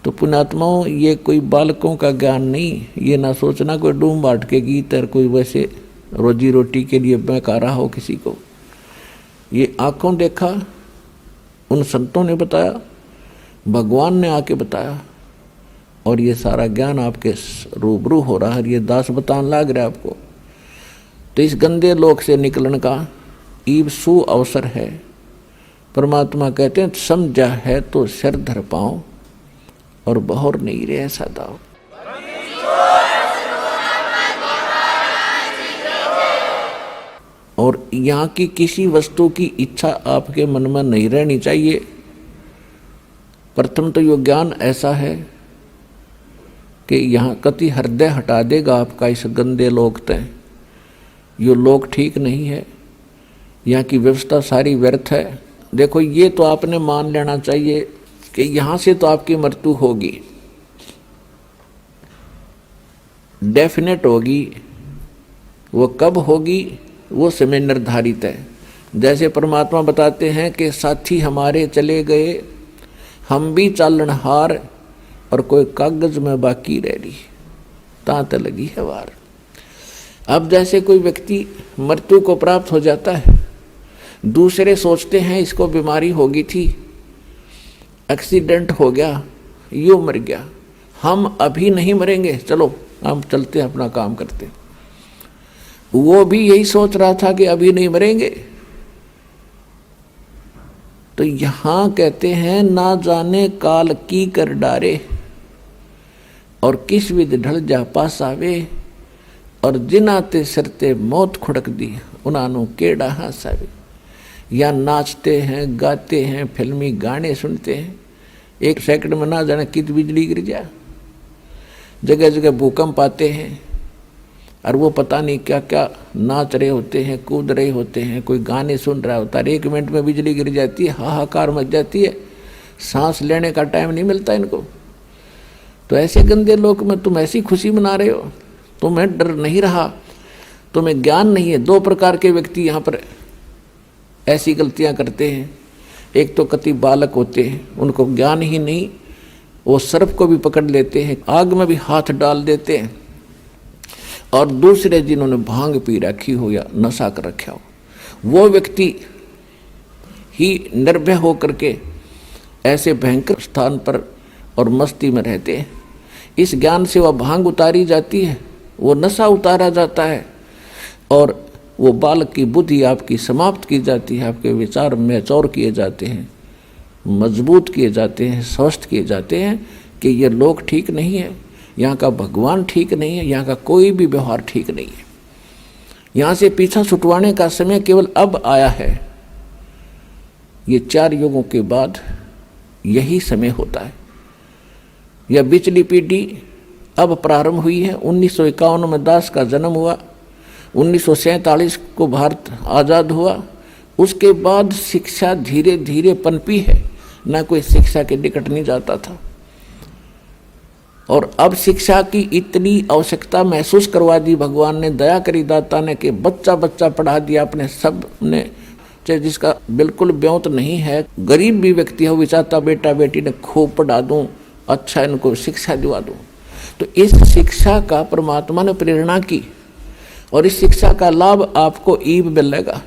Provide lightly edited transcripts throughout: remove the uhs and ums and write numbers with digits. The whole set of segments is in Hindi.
तो पुण्यात्माओं, ये कोई बालकों का ज्ञान नहीं। ये ना सोचना कोई डूम बाट के गीत और कोई वैसे रोजी रोटी के लिए बहका रहा हो किसी को। ये आंखों देखा, उन संतों ने बताया, भगवान ने आके बताया, और ये सारा ज्ञान आपके रूबरू हो रहा है। ये दास बताने लग रहा है आपको। तो इस गंदे लोक से निकलने का ईब सु अवसर है। परमात्मा कहते हैं समझा है तो सिर धर पाओ और बहुर नहीं रे ऐसा दाओ। और यहाँ की किसी वस्तु की इच्छा आपके मन में नहीं रहनी चाहिए। प्रथम तो यो ज्ञान ऐसा है कि यहाँ कति हृदय हटा देगा आपका इस गंदे लोक तय। यो लोक ठीक नहीं है, यहाँ की व्यवस्था सारी व्यर्थ है। देखो, ये तो आपने मान लेना चाहिए कि यहाँ से तो आपकी मृत्यु होगी, डेफिनेट होगी। वो कब होगी वो समय निर्धारित है। जैसे परमात्मा बताते हैं कि साथी हमारे चले गए, हम भी चालनहार, और कोई कागज में बाकी रह रही तांत लगी है वार। अब जैसे कोई व्यक्ति मृत्यु को प्राप्त हो जाता है, दूसरे सोचते हैं इसको बीमारी होगी थी, एक्सीडेंट हो गया, यूँ मर गया, हम अभी नहीं मरेंगे, चलो हम चलते अपना काम करते। वो भी यही सोच रहा था कि अभी नहीं मरेंगे। तो यहाँ कहते हैं ना जाने काल की कर डारे, और किस विध ढल जा पास आवे, और जिनाते सरते मौत खुड़क दी उन्होंने केड़ा हासावे। या नाचते हैं, गाते हैं, फिल्मी गाने सुनते हैं, एक सेकंड में ना जाने कित बिजली गिर जा, जगह जगह भूकंप आते हैं, और वो पता नहीं क्या क्या नाच रहे होते हैं, कूद रहे होते हैं, कोई गाने सुन रहा होता है। 1 मिनट में बिजली गिर जाती है, हाहाकार मच जाती है, सांस लेने का टाइम नहीं मिलता इनको। तो ऐसे गंदे लोक में तुम ऐसी खुशी मना रहे हो, तुम्हें डर नहीं रहा, तुम्हें ज्ञान नहीं है। 2 प्रकार के व्यक्ति यहाँ पर ऐसी गलतियाँ करते हैं। एक तो कति बालक होते हैं, उनको ज्ञान ही नहीं, वो सर्प को भी पकड़ लेते हैं, आग में भी हाथ डाल देते हैं। और दूसरे जिन्होंने भांग पी रखी हो या नशा कर रखा हो, वो व्यक्ति ही निर्भय होकर के ऐसे भयंकर स्थान पर और मस्ती में रहते हैं। इस ज्ञान से वह भांग उतारी जाती है, वो नशा उतारा जाता है, और वो बालक की बुद्धि आपकी समाप्त की जाती है, आपके विचार मैच्योर किए जाते हैं, मजबूत किए जाते हैं, स्वस्थ किए जाते हैं कि ये लोक ठीक नहीं है, यहाँ का भगवान ठीक नहीं है, यहाँ का कोई भी व्यवहार ठीक नहीं है। यहाँ से पीछा छुटवाने का समय केवल अब आया है। ये 4 युगों के बाद यही समय होता है। यह बिचली पीढ़ी अब प्रारंभ हुई है। 1951 में दास का जन्म हुआ, 1947 को भारत आज़ाद हुआ। उसके बाद शिक्षा धीरे धीरे पनपी है, ना कोई शिक्षा के निकट नहीं जाता था। और अब शिक्षा की इतनी आवश्यकता महसूस करवा दी भगवान ने, दया करी दाता ने, कि बच्चा बच्चा पढ़ा दिया अपने सब ने। चाहे जिसका बिल्कुल ब्योत नहीं है, गरीब भी व्यक्ति हो, विचारता बेटा बेटी ने खूब पढ़ा दूं, अच्छा इनको शिक्षा दिवा दूं। तो इस शिक्षा का परमात्मा ने प्रेरणा की, और इस शिक्षा का लाभ आपको ईब मिलेगा।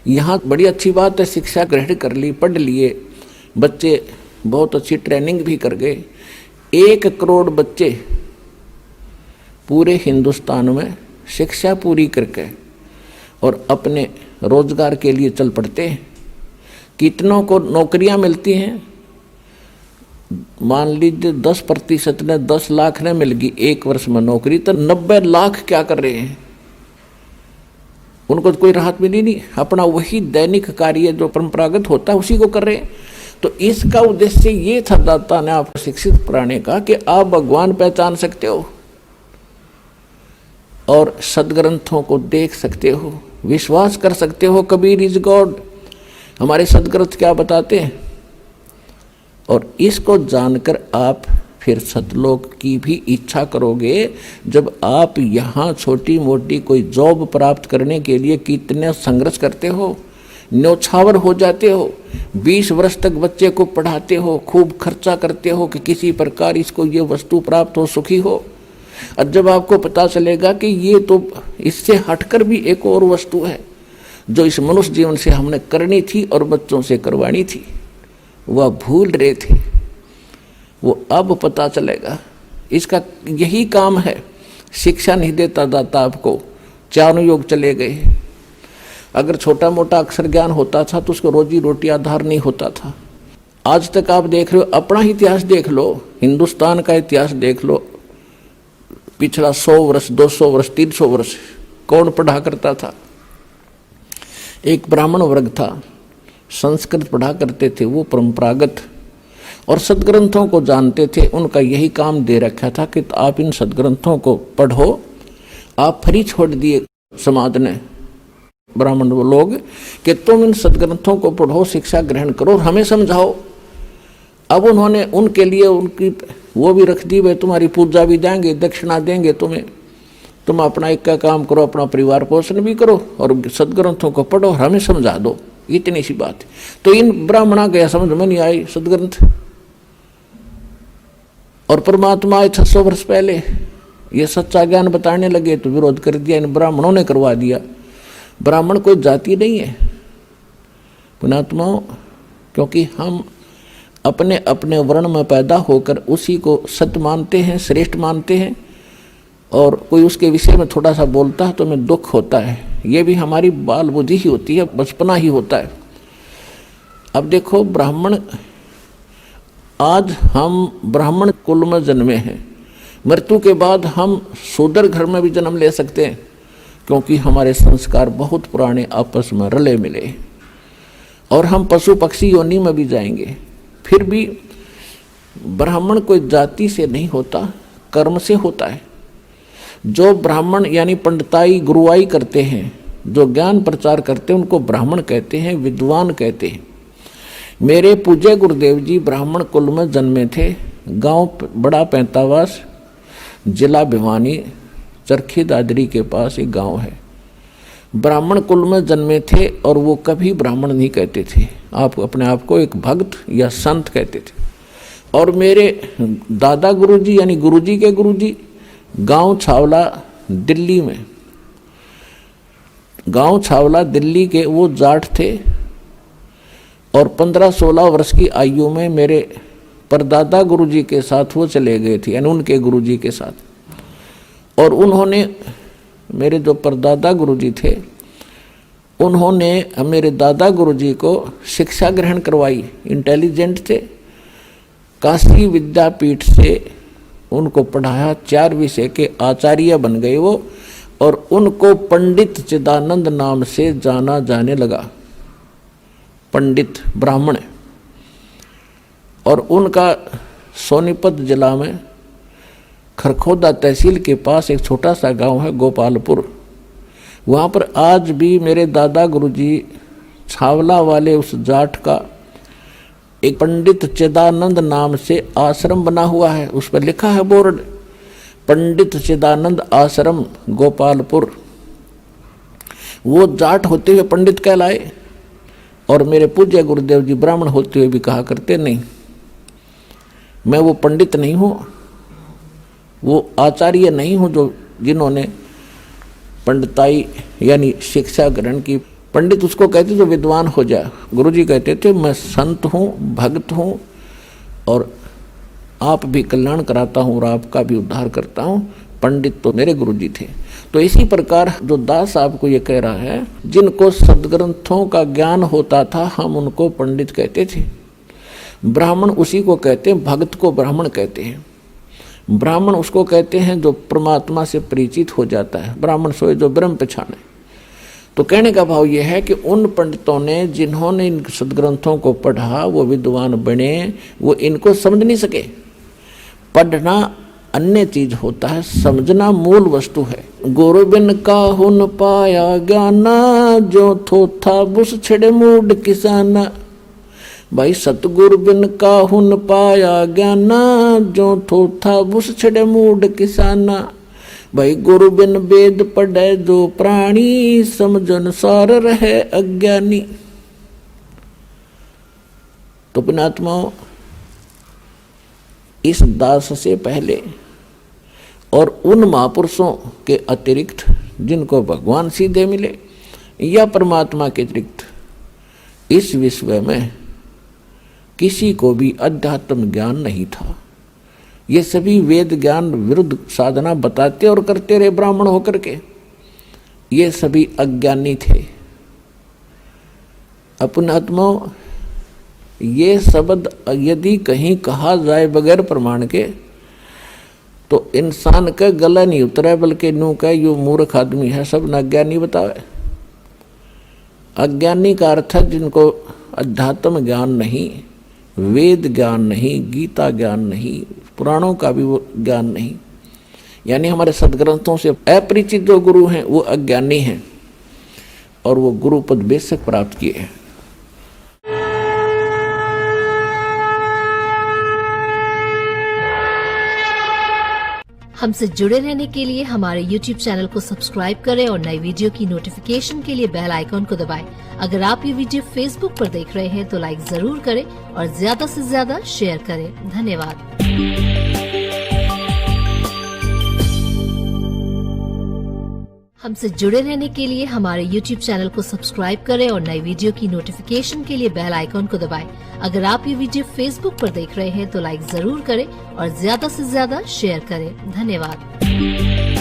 यहाँ बड़ी अच्छी बात है, शिक्षा ग्रहण कर ली, पढ़ लिए बच्चे, बहुत अच्छी ट्रेनिंग भी कर गए। 1 करोड़ बच्चे पूरे हिंदुस्तान में शिक्षा पूरी करके और अपने रोजगार के लिए चल पड़ते हैं। कितनों को नौकरियां मिलती हैं? मान लीजिए 10% ने 10 लाख ने मिल गई 1 वर्ष में नौकरी, तो 90 लाख क्या कर रहे हैं? उनको तो कोई राहत मिली नहीं, अपना वही दैनिक कार्य जो परंपरागत होता है उसी को कर रहे हैं। तो इसका उद्देश्य ये था दाता ने आपको शिक्षित कराने का कि आप भगवान पहचान सकते हो और सदग्रंथों को देख सकते हो, विश्वास कर सकते हो। कबीर इज गॉड, हमारे सदग्रंथ क्या बताते हैं। और इसको जानकर आप फिर सतलोक की भी इच्छा करोगे। जब आप यहाँ छोटी मोटी कोई जॉब प्राप्त करने के लिए कितने संघर्ष करते हो, न्यौछावर हो जाते हो, 20 वर्ष तक बच्चे को पढ़ाते हो, खूब खर्चा करते हो कि किसी प्रकार इसको ये वस्तु प्राप्त हो, सुखी हो। और जब आपको पता चलेगा कि ये तो इससे हटकर भी एक और वस्तु है जो इस मनुष्य जीवन से हमने करनी थी और बच्चों से करवानी थी, वह भूल रहे थे, वो अब पता चलेगा। इसका यही काम है। शिक्षा नहीं देता दाता आपको, चारों योग चले गए। अगर छोटा मोटा अक्षर ज्ञान होता था तो उसको रोजी रोटी आधार नहीं होता था। आज तक आप देख रहे हो, अपना इतिहास देख लो, हिंदुस्तान का इतिहास देख लो, पिछला 100 वर्ष 200 वर्ष 300 वर्ष कौन पढ़ा करता था? एक ब्राह्मण वर्ग था, संस्कृत पढ़ा करते थे, वो परंपरागत, और सदग्रंथों को जानते थे। उनका यही काम दे रखा था कि आप इन सदग्रंथों को पढ़ो। आप फ्री छोड़ दिए समाज ने, ब्राह्मण लोग, कि तुम इन सदग्रंथों को पढ़ो, शिक्षा ग्रहण करो, हमें समझाओ। अब उन्होंने उनके लिए उनकी वो भी रख दी, वे तुम्हारी पूजा भी देंगे, दक्षिणा देंगे तुम्हें, तुम अपना एक का काम करो, अपना परिवार पोषण भी करो और सदग्रंथों को पढ़ो, हमें समझा दो, इतनी सी बात। तो इन ब्राह्मणों के समझ में नहीं आई सदग्रंथ। और परमात्मा आए 600 वर्ष पहले, ये सच्चा ज्ञान बताने लगे तो विरोध कर दिया, इन ब्राह्मणों ने करवा दिया। ब्राह्मण कोई जाति नहीं है पुणात्माओं, क्योंकि हम अपने अपने वर्ण में पैदा होकर उसी को सत्य मानते हैं, श्रेष्ठ मानते हैं, और कोई उसके विषय में थोड़ा सा बोलता है तो हमें दुख होता है। ये भी हमारी बाल बुद्धि ही होती है, बचपना ही होता है। अब देखो, ब्राह्मण, आज हम ब्राह्मण कुल में जन्मे हैं, मृत्यु के बाद हम शूद्र घर में भी जन्म ले सकते हैं, क्योंकि हमारे संस्कार बहुत पुराने आपस में रले मिले, और हम पशु पक्षी योनि में भी जाएंगे। फिर भी ब्राह्मण कोई जाति से नहीं होता, कर्म से होता है। जो ब्राह्मण यानी पंडिताई गुरुआई करते हैं, जो ज्ञान प्रचार करते हैं, उनको ब्राह्मण कहते हैं, विद्वान कहते हैं। मेरे पूज्य गुरुदेव जी ब्राह्मण कुल में जन्मे थे। गांव बड़ा पैंतावास, जिला भिवानी, चरखी दादरी के पास एक गांव है। ब्राह्मण कुल में जन्मे थे और वो कभी ब्राह्मण नहीं कहते थे, आप अपने आप को एक भक्त या संत कहते थे। और मेरे दादा गुरुजी यानी गुरुजी के गुरुजी गांव छावला दिल्ली में, गांव छावला दिल्ली के वो जाट थे, और 15-16 वर्ष की आयु में मेरे परदादा गुरुजी के साथ वो चले गए थे, यानी उनके गुरुजी के साथ। और उन्होंने, मेरे जो परदादा गुरुजी थे, उन्होंने मेरे दादा गुरुजी को शिक्षा ग्रहण करवाई, इंटेलिजेंट थे, काशी विद्यापीठ से उनको पढ़ाया, 4 विषय के आचार्य बन गए वो, और उनको पंडित चिदानंद नाम से जाना जाने लगा, पंडित ब्राह्मण। और उनका सोनीपत जिला में खरखोदा तहसील के पास एक छोटा सा गांव है गोपालपुर, वहाँ पर आज भी मेरे दादा गुरुजी छावला वाले उस जाट का एक पंडित चिदानंद नाम से आश्रम बना हुआ है, उस पर लिखा है बोर्ड, पंडित चिदानंद आश्रम गोपालपुर। वो जाट होते हुए पंडित कहलाए, और मेरे पूज्य गुरुदेव जी ब्राह्मण होते हुए भी कहा करते, नहीं मैं वो पंडित नहीं हूँ, वो आचार्य नहीं हूँ जो जिन्होंने पंडिताई यानी शिक्षा ग्रहण की। पंडित उसको कहते जो विद्वान हो जाए। गुरुजी कहते थे मैं संत हूँ, भक्त हूँ, और आप भी कल्याण कराता हूँ और आपका भी उद्धार करता हूँ। पंडित तो मेरे गुरुजी थे। तो इसी प्रकार जो दास आपको ये कह रहा है, जिनको सदग्रंथों का ज्ञान होता था हम उनको पंडित कहते थे। ब्राह्मण उसी को कहते हैं, भक्त को ब्राह्मण कहते हैं। ब्राह्मण उसको कहते हैं जो परमात्मा से परिचित हो जाता है, ब्राह्मण सोए जो ब्रह्म पहचाने। तो कहने का भाव यह है कि उन पंडितों ने जिन्होंने इन सदग्रंथों को पढ़ा वो विद्वान बने, वो इनको समझ नहीं सके। पढ़ना अन्य चीज होता है, समझना मूल वस्तु है। गुरु बिन काहू न पाया ज्ञाना, जो थोथा बुस छिड़े मूड किसाना। भाई सतगुरु बिन काहू न पाया ज्ञाना, जो थोथा बुस छिड़े मूड किसाना। भाई गुरु बिन वेद पढ़े जो प्राणी, समझन सार रहे अज्ञानी। तो पुण्यात्माओं, इस दास से पहले और उन महापुरुषों के अतिरिक्त जिनको भगवान सीधे मिले या परमात्मा के अतिरिक्त इस विश्व में किसी को भी अध्यात्म ज्ञान नहीं था। ये सभी वेद ज्ञान विरुद्ध साधना बताते और करते रहे ब्राह्मण होकर के। ये सभी अज्ञानी थे। पुण्यात्माओं, ये शब्द यदि कहीं कहा जाए बगैर प्रमाण के तो इंसान का गला नहीं उतरा, बल्कि नू का यो मूर्ख आदमी है सब न अज्ञानी बतावे। अज्ञानी का अर्थ है जिनको अध्यात्म ज्ञान नहीं, वेद ज्ञान नहीं, गीता ज्ञान नहीं, पुराणों का भी वो ज्ञान नहीं, यानी हमारे सदग्रंथों से अपरिचित जो गुरु हैं वो अज्ञानी हैं और वो गुरु पद बेशक प्राप्त किए हैं। हमसे जुड़े रहने के लिए हमारे YouTube चैनल को सब्सक्राइब करें और नई वीडियो की नोटिफिकेशन के लिए बेल आइकॉन को दबाएं। अगर आप ये वीडियो Facebook पर देख रहे हैं तो लाइक जरूर करें और ज्यादा से ज्यादा शेयर करें। धन्यवाद। हमसे जुड़े रहने के लिए हमारे YouTube चैनल को सब्सक्राइब करें और नई वीडियो की नोटिफिकेशन के लिए बेल आइकॉन को दबाएं। अगर आप ये वीडियो Facebook पर देख रहे हैं तो लाइक जरूर करें और ज्यादा से ज्यादा शेयर करें। धन्यवाद।